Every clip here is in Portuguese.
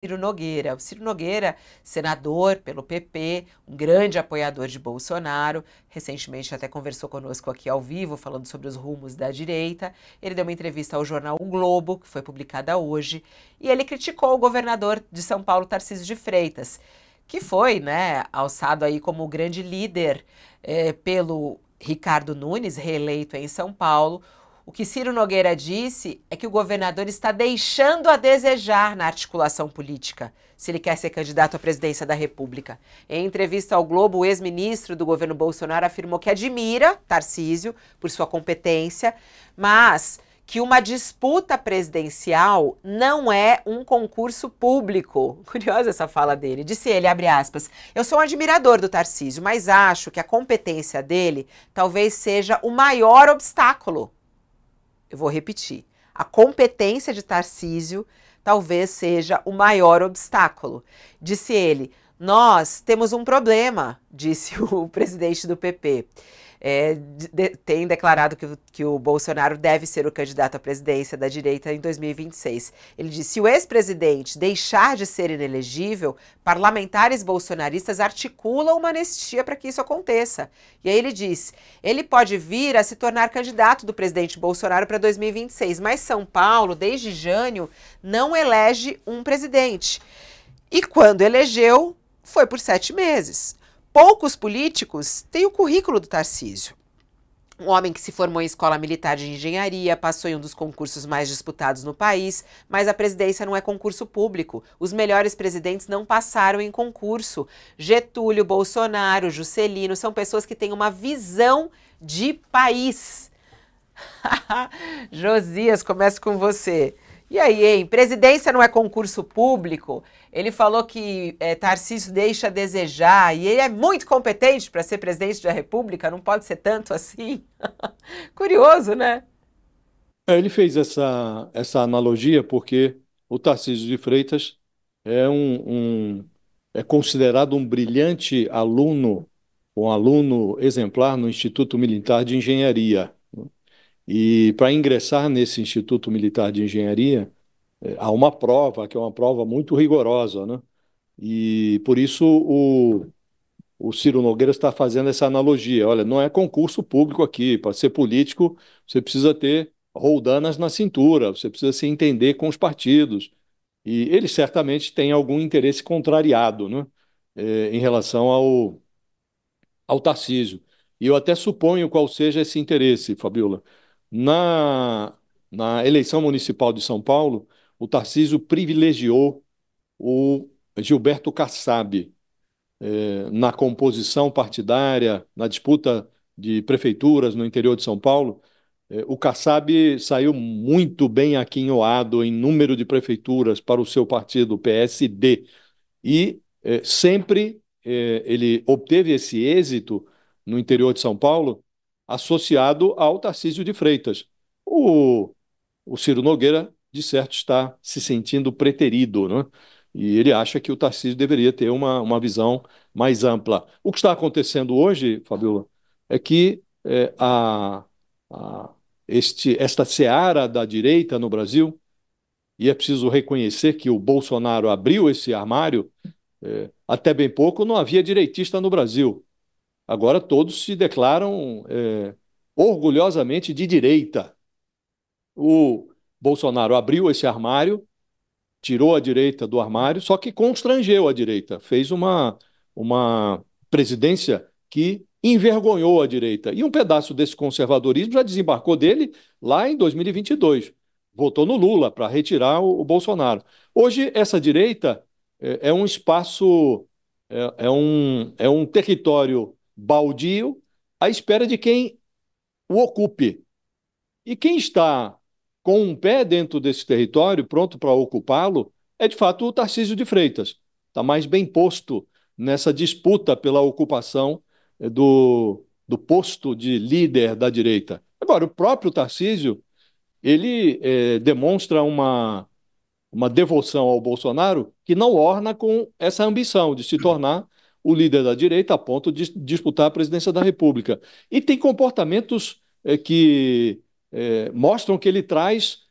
Ciro Nogueira. O Ciro Nogueira, senador pelo PP, um grande apoiador de Bolsonaro, recentemente até conversou conosco aqui ao vivo, falando sobre os rumos da direita. Ele deu uma entrevista ao jornal O Globo, que foi publicada hoje, e ele criticou o governador de São Paulo, Tarcísio de Freitas, que foi, né, alçado aí como o grande líder pelo Ricardo Nunes, reeleito em São Paulo. O que Ciro Nogueira disse é que o governador está deixando a desejar na articulação política, se ele quer ser candidato à presidência da República. Em entrevista ao Globo, o ex-ministro do governo Bolsonaro afirmou que admira Tarcísio por sua competência, mas que uma disputa presidencial não é um concurso público. Curiosa essa fala dele. Disse ele, abre aspas, eu sou um admirador do Tarcísio, mas acho que a competência dele talvez seja o maior obstáculo. Eu vou repetir. A competência de Tarcísio talvez seja o maior obstáculo. Disse ele, nós temos um problema, disse o presidente do PP. Tem declarado que o Bolsonaro deve ser o candidato à presidência da direita em 2026. Ele disse, se o ex-presidente deixar de ser inelegível, parlamentares bolsonaristas articulam uma anistia para que isso aconteça. E aí ele disse, ele pode vir a se tornar candidato do presidente Bolsonaro para 2026, mas São Paulo, desde Jânio, não elege um presidente. E quando elegeu, foi por 7 meses. Poucos políticos têm o currículo do Tarcísio. Um homem que se formou em escola militar de engenharia, passou em um dos concursos mais disputados no país, mas a presidência não é concurso público. Os melhores presidentes não passaram em concurso. Getúlio, Bolsonaro, Juscelino, são pessoas que têm uma visão de país. Josias, começo com você. E aí, hein? Presidência não é concurso público? Ele falou que Tarcísio deixa a desejar e ele é muito competente para ser presidente da República, não pode ser tanto assim. Curioso, né? Ele fez essa analogia porque o Tarcísio de Freitas é considerado um brilhante aluno, um aluno exemplar no Instituto Militar de Engenharia. E para ingressar nesse Instituto Militar de Engenharia, há uma prova, que é uma prova muito rigorosa, né? E por isso o Ciro Nogueira está fazendo essa analogia. Olha, não é concurso público aqui. Para ser político, você precisa ter roldanas na cintura, você precisa se entender com os partidos. E ele certamente tem algum interesse contrariado, né, em relação ao Tarcísio. E eu até suponho qual seja esse interesse, Fabiola. Na, na eleição municipal de São Paulo, o Tarcísio privilegiou o Gilberto Kassab na composição partidária, na disputa de prefeituras no interior de São Paulo. O Kassab saiu muito bem aquinhoado em número de prefeituras para o seu partido, o PSD, e sempre ele obteve esse êxito no interior de São Paulo associado ao Tarcísio de Freitas. O Ciro Nogueira, de certo, está se sentindo preterido, né? E ele acha que o Tarcísio deveria ter uma visão mais ampla. O que está acontecendo hoje, Fabiola, é que a- esta seara da direita no Brasil, e é preciso reconhecer que o Bolsonaro abriu esse armário, até bem pouco não havia direitista no Brasil. Agora todos se declaram orgulhosamente de direita. O Bolsonaro abriu esse armário, tirou a direita do armário, só que constrangeu a direita, fez uma presidência que envergonhou a direita. E um pedaço desse conservadorismo já desembarcou dele lá em 2022. Votou no Lula para retirar o Bolsonaro. Hoje, essa direita é um espaço, é um território baldio à espera de quem o ocupe. E quem está com um pé dentro desse território, pronto para ocupá-lo, é de fato o Tarcísio de Freitas. Está mais bem posto nessa disputa pela ocupação do posto de líder da direita. Agora, o próprio Tarcísio, ele demonstra uma devoção ao Bolsonaro que não orna com essa ambição de se tornar o líder da direita a ponto de disputar a presidência da República. E tem comportamentos que mostram que ele traz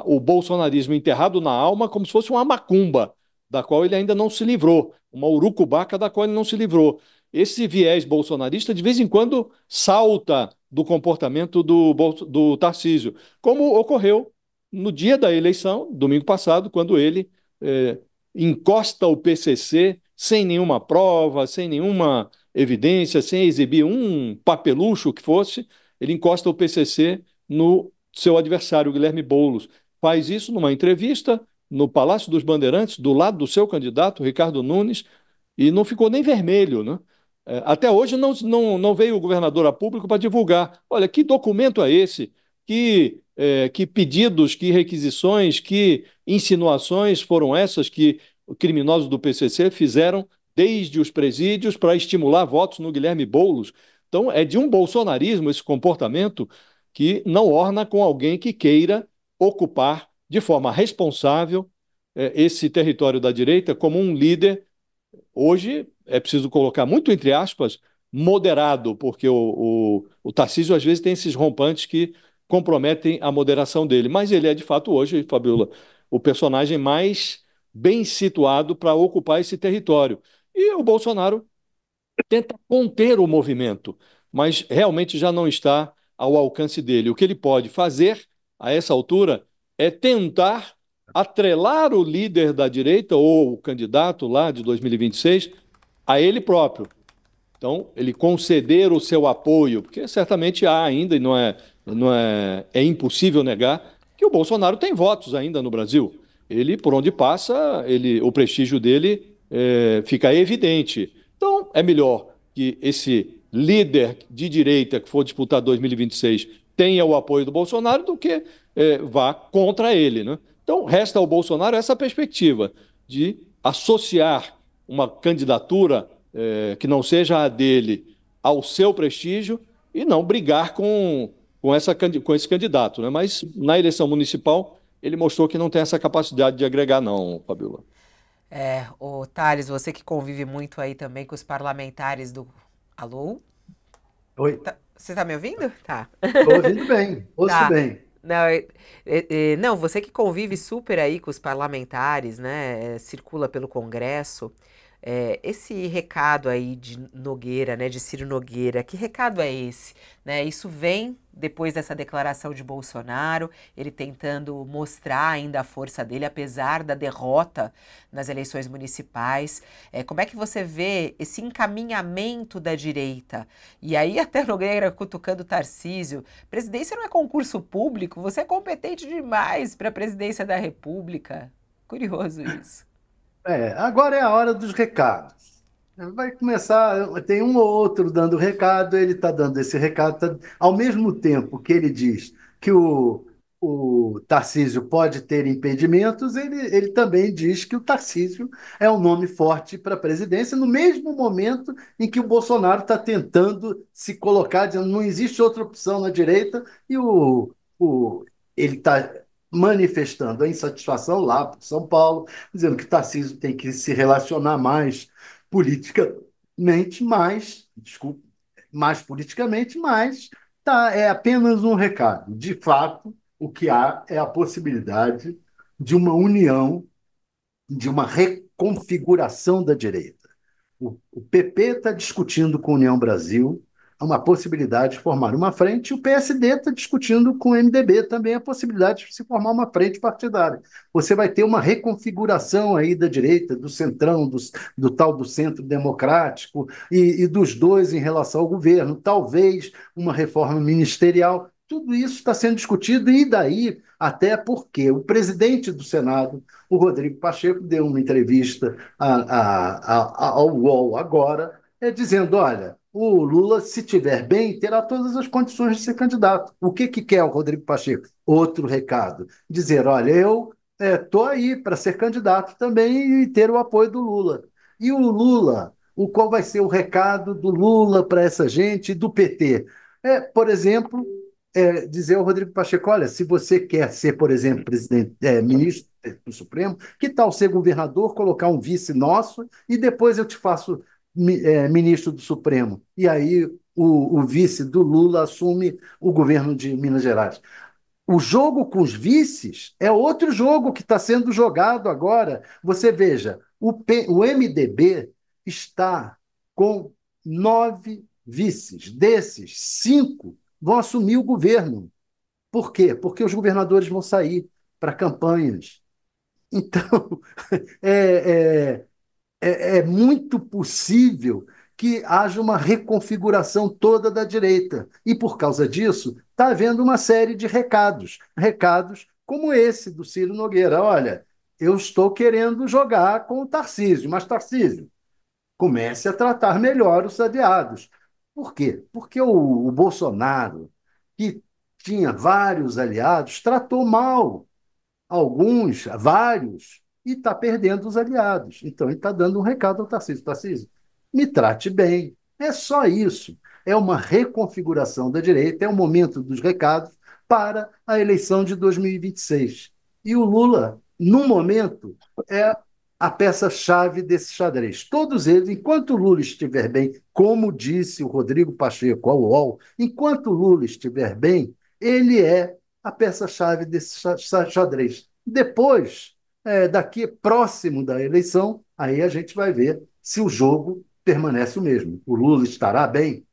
o bolsonarismo enterrado na alma como se fosse uma macumba. da qual ele ainda não se livrou, uma urucubaca da qual ele não se livrou. Esse viés bolsonarista, de vez em quando, salta do comportamento do Tarcísio, como ocorreu no dia da eleição, domingo passado, quando ele eh, encosta o PCC sem nenhuma prova, sem nenhuma evidência, sem exibir um papelucho que fosse, ele encosta o PCC no seu adversário, Guilherme Boulos. Faz isso numa entrevista no Palácio dos Bandeirantes, do lado do seu candidato, Ricardo Nunes, e não ficou nem vermelho, né? Até hoje não veio o governador a público para divulgar. Olha, que documento é esse? Que pedidos, que requisições, que insinuações foram essas que criminosos do PCC fizeram desde os presídios para estimular votos no Guilherme Boulos? Então, é de um bolsonarismo esse comportamento que não orna com alguém que queira ocupar de forma responsável esse território da direita como um líder. Hoje é preciso colocar muito entre aspas, moderado, porque o Tarcísio às vezes tem esses rompantes que comprometem a moderação dele, mas ele é de fato hoje, Fabiola, o personagem mais bem situado para ocupar esse território. E o Bolsonaro tenta conter o movimento, mas realmente já não está ao alcance dele. O que ele pode fazer a essa altura é tentar atrelar o líder da direita ou o candidato lá de 2026 a ele próprio. Então, ele conceder o seu apoio, porque certamente há ainda, e é impossível negar, que o Bolsonaro tem votos ainda no Brasil. Ele, por onde passa, o prestígio dele fica evidente. Então, é melhor que esse líder de direita que for disputar 2026 tenha o apoio do Bolsonaro do que vá contra ele, né? Então, resta ao Bolsonaro essa perspectiva de associar uma candidatura que não seja a dele ao seu prestígio e não brigar com esse candidato, né? Mas na eleição municipal ele mostrou que não tem essa capacidade de agregar, não, Fabiola. O Thales, você que convive muito aí também com os parlamentares do. Alô? Oi, Você tá me ouvindo? Tá. estou ouvindo bem, ouço Tá. bem. Não, não, você que convive super aí com os parlamentares, né? Circula pelo Congresso. Esse recado aí de Nogueira, né? De Ciro Nogueira, que recado é esse? Né? Isso vem depois dessa declaração de Bolsonaro, ele tentando mostrar ainda a força dele, apesar da derrota nas eleições municipais. Como é que você vê esse encaminhamento da direita? E aí até Nogueira cutucando o Tarcísio. Presidência não é concurso público, você é competente demais para a presidência da República. Curioso isso. Agora é a hora dos recados. Vai começar, tem um ou outro dando recado, ele está dando esse recado, ao mesmo tempo que ele diz que o Tarcísio pode ter impedimentos, ele também diz que o Tarcísio é um nome forte para a presidência, no mesmo momento em que o Bolsonaro está tentando se colocar, dizendo não existe outra opção na direita, e ele está manifestando a insatisfação lá por São Paulo, dizendo que Tarcísio tem que se relacionar mais politicamente, desculpa, mais politicamente, mas é apenas um recado. De fato, o que há é a possibilidade de uma união, de uma reconfiguração da direita. O PP está discutindo com a União Brasil uma possibilidade de formar uma frente, e o PSD está discutindo com o MDB também a possibilidade de se formar uma frente partidária. Você vai ter uma reconfiguração aí da direita, do centrão, do tal do centro democrático, e dos dois em relação ao governo, talvez uma reforma ministerial. Tudo isso está sendo discutido, e daí até porque o presidente do Senado, o Rodrigo Pacheco, deu uma entrevista ao UOL agora, dizendo: olha, o Lula, se tiver bem, terá todas as condições de ser candidato. O que quer o Rodrigo Pacheco? Outro recado: dizer, olha, eu estou aí para ser candidato também e ter o apoio do Lula. E o Lula, qual vai ser o recado do Lula para essa gente e do PT? Por exemplo, dizer ao Rodrigo Pacheco: olha, se você quer ser, por exemplo, ministro do Supremo, que tal ser governador, colocar um vice nosso e depois eu te faço ministro do Supremo? E aí o vice do Lula assume o governo de Minas Gerais. O jogo com os vices é outro jogo que está sendo jogado agora. Você veja, o MDB está com 9 vices. Desses, 5 vão assumir o governo. Por quê? Porque os governadores vão sair para campanhas. Então, é, é muito possível que haja uma reconfiguração toda da direita. E, por causa disso, está havendo uma série de recados. Recados como esse do Ciro Nogueira. Olha, eu estou querendo jogar com o Tarcísio, mas Tarcísio, comece a tratar melhor os aliados. Por quê? Porque o Bolsonaro, que tinha vários aliados, tratou mal alguns, vários, e está perdendo os aliados. Então, ele está dando um recado ao Tarcísio. Tarcísio, me trate bem. É só isso. É uma reconfiguração da direita, é o momento dos recados para a eleição de 2026. E o Lula, no momento, é a peça-chave desse xadrez. Todos eles, enquanto o Lula estiver bem, como disse o Rodrigo Pacheco ao UOL, enquanto o Lula estiver bem, ele é a peça-chave desse xadrez. Depois, daqui próximo da eleição, aí a gente vai ver se o jogo permanece o mesmo. O Lula estará bem?